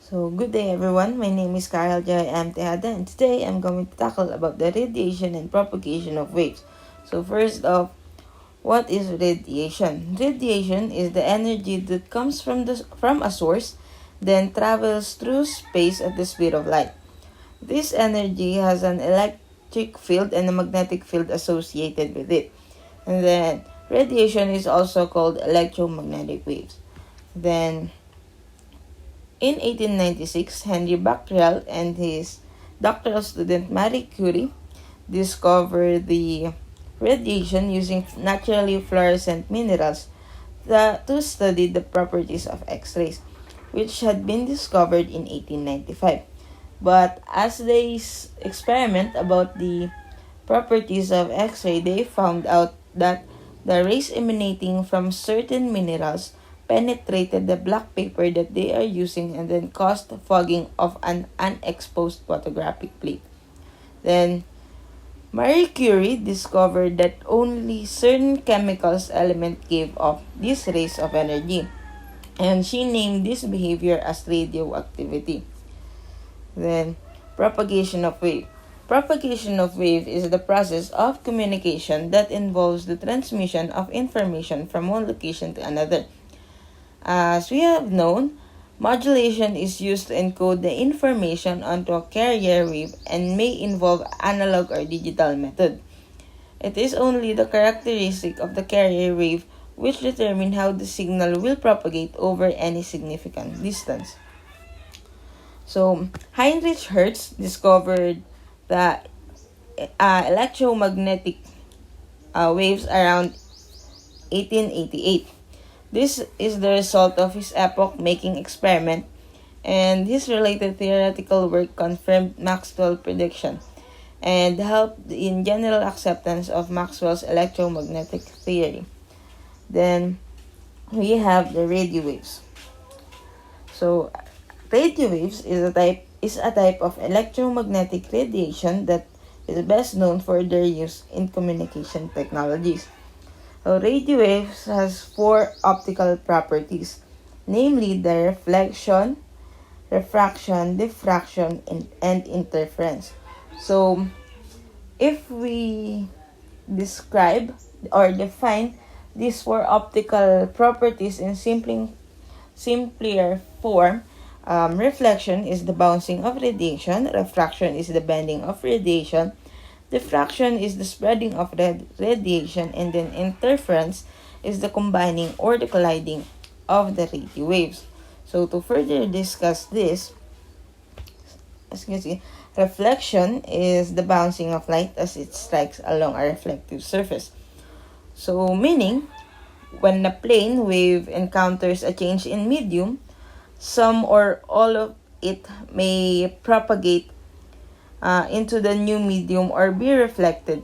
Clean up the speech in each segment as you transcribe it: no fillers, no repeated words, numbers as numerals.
So, good day everyone. My name is Carl J. M. Tejada, and today I'm going to tackle about the radiation and propagation of waves. So, first off, what is radiation? Radiation is the energy that comes from a source, then travels through space at the speed of light. This energy has an electric field and a magnetic field associated with it. And then, radiation is also called electromagnetic waves. Then, in 1896, Henry Becquerel and his doctoral student Marie Curie discovered the radiation using naturally fluorescent minerals to study the properties of X-rays, which had been discovered in 1895. But as they experiment about the properties of X-ray, they found out that the rays emanating from certain minerals penetrated the black paper that they are using and then caused fogging of an unexposed photographic plate. Then, Marie Curie discovered that only certain chemicals element gave off these rays of energy, and she named this behavior as radioactivity. Then, propagation of wave. Propagation of wave is the process of communication that involves the transmission of information from one location to another. As we have known, modulation is used to encode the information onto a carrier wave and may involve analog or digital method. It is only the characteristic of the carrier wave which determine how the signal will propagate over any significant distance. So, Heinrich Hertz discovered the electromagnetic waves around 1888. This is the result of his epoch-making experiment, and his related theoretical work confirmed Maxwell's prediction and helped in general acceptance of Maxwell's electromagnetic theory. Then we have the radio waves. So radio waves is a type of electromagnetic radiation that is best known for their use in communication technologies. Radio waves has four optical properties, namely the reflection, refraction, diffraction, and interference. So, if we describe or define these four optical properties in simpler form, reflection is the bouncing of radiation, refraction is the bending of radiation, diffraction is the spreading of radiation, and then interference is the combining or the colliding of the radio waves. So to further discuss this, reflection is the bouncing of light as it strikes along a reflective surface. So meaning, when a plane wave encounters a change in medium, some or all of it may propagate into the new medium or be reflected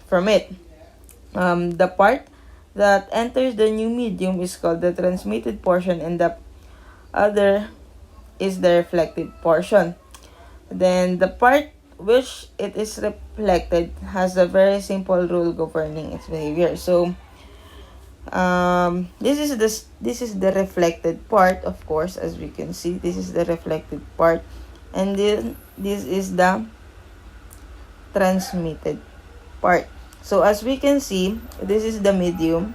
from it. The part that enters the new medium is called the transmitted portion, and the other is the reflected portion. Then the part which it is reflected has a very simple rule governing its behavior. So this is the reflected part, of course, as we can see. This is the reflected part, and then this is the transmitted part. So as we can see, this is the medium,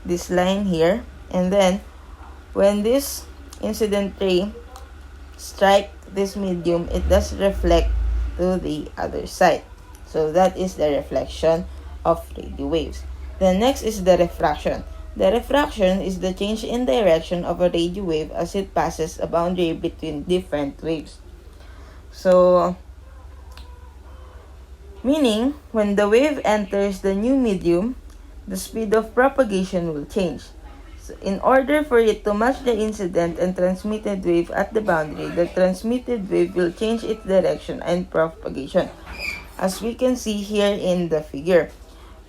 this line here, and then when this incident ray strike this medium, it does reflect to the other side. So that is the reflection of radio waves. The next is the refraction. The refraction is the change in direction of a radio wave as it passes a boundary between different waves. So, meaning, when the wave enters the new medium, the speed of propagation will change. So, in order for it to match the incident and transmitted wave at the boundary, the transmitted wave will change its direction and propagation, as we can see here in the figure.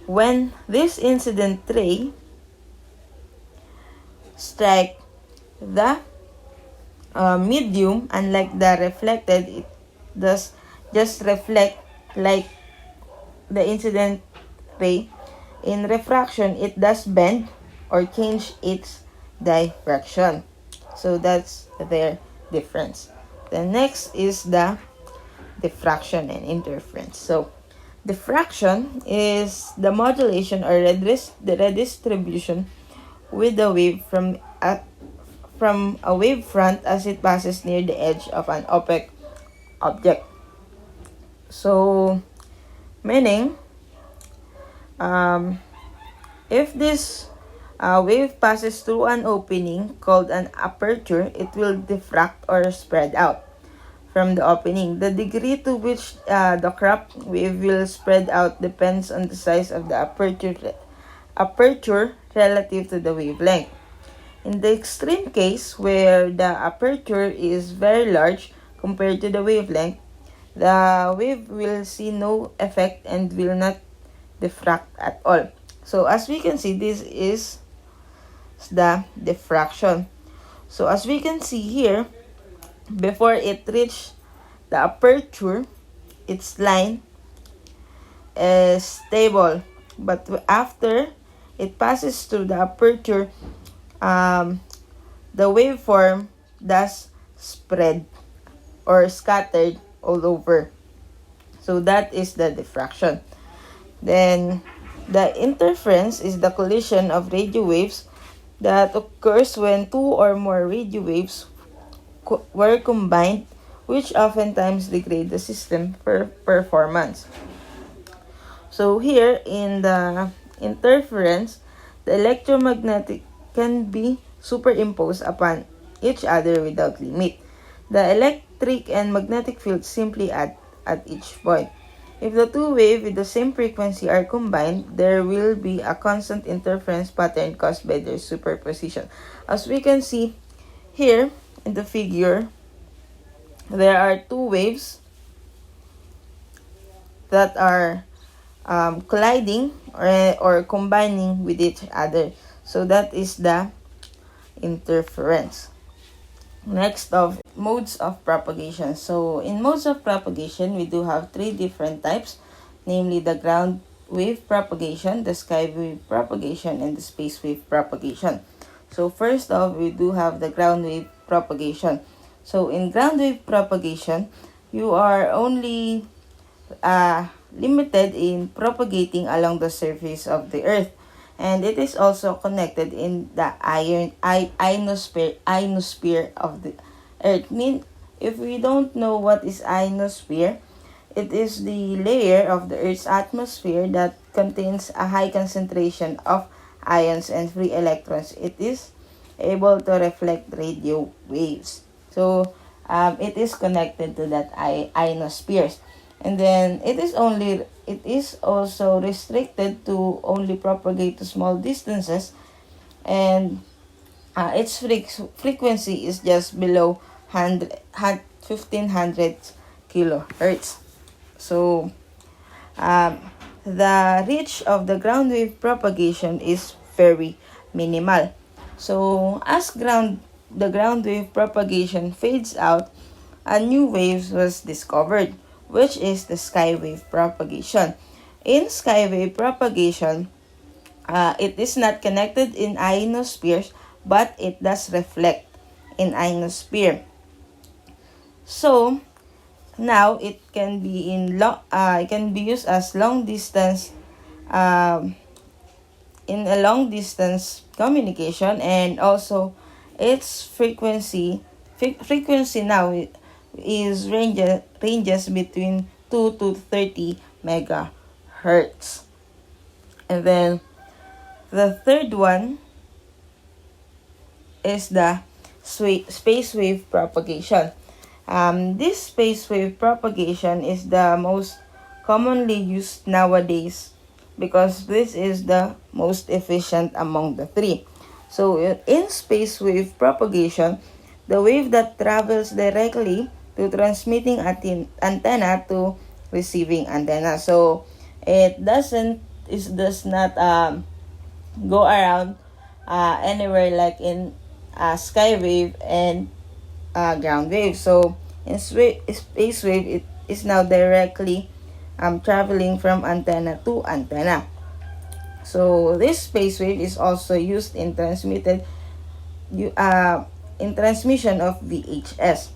When this incident ray strike the medium, unlike the reflected, it does just reflect like the incident ray. In refraction, it does bend or change its direction. So that's their difference. The next is the diffraction and interference. So diffraction is the modulation or the redistribution with the wave from a wave front as it passes near the edge of an opaque object. So meaning if this wave passes through an opening called an aperture, it will diffract or spread out from the opening. The degree to which the crop wave will spread out depends on the size of the aperture relative to the wavelength. In the extreme case where the aperture is very large compared to the wavelength, the wave will see no effect and will not diffract at all. So as we can see, this is the diffraction. So as we can see here, before it reached the aperture, its line is stable, but after it passes through the aperture, the waveform does spread or scattered all over. So that is the diffraction. Then the interference is the collision of radio waves that occurs when two or more radio waves were combined, which oftentimes degrade the system performance. So here in the interference, the electromagnetic can be superimposed upon each other without limit. The electric and magnetic fields simply add at each point. If the two waves with the same frequency are combined, there will be a constant interference pattern caused by their superposition. As we can see here in the figure, there are two waves that are colliding or combining with each other. So that is the interference. Next of modes of propagation. So in modes of propagation, we do have three different types, namely the ground wave propagation, the sky wave propagation, and the space wave propagation. So first off, we do have the ground wave propagation. So in ground wave propagation, you are only limited in propagating along the surface of the earth, and it is also connected in the ionosphere of the earth. If we don't know what is ionosphere, it is the layer of the earth's atmosphere that contains a high concentration of ions and free electrons. It is able to reflect radio waves. So it is connected to that ionospheres. And then it is also restricted to only propagate to small distances, and its frequency is just below 1500 kilohertz. So the reach of the ground wave propagation is very minimal. So as the ground wave propagation fades out, a new wave was discovered, which is the sky wave propagation. In sky wave propagation, it is not connected in ionospheres, but it does reflect in ionosphere. So now it can be it can be used as long distance in a long distance communication, and also its frequency now is ranges between 2 to 30 megahertz. And then the third one is the space wave propagation. This space wave propagation is the most commonly used nowadays because this is the most efficient among the three. So in space wave propagation, the wave that travels directly to transmitting antenna to receiving antenna. So it does not go around anywhere like in sky wave and ground wave. So in space wave, it is now directly traveling from antenna to antenna. So this space wave is also used in in transmission of VHS.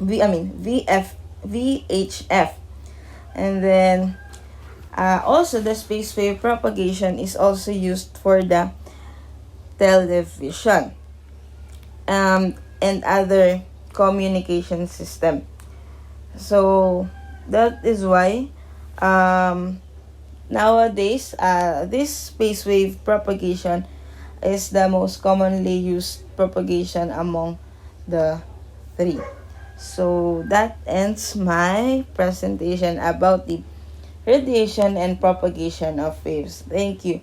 VHF. And then also the space wave propagation is also used for the television and other communication system. So that is why nowadays this space wave propagation is the most commonly used propagation among the three. So that ends my presentation about the radiation and propagation of waves. Thank you.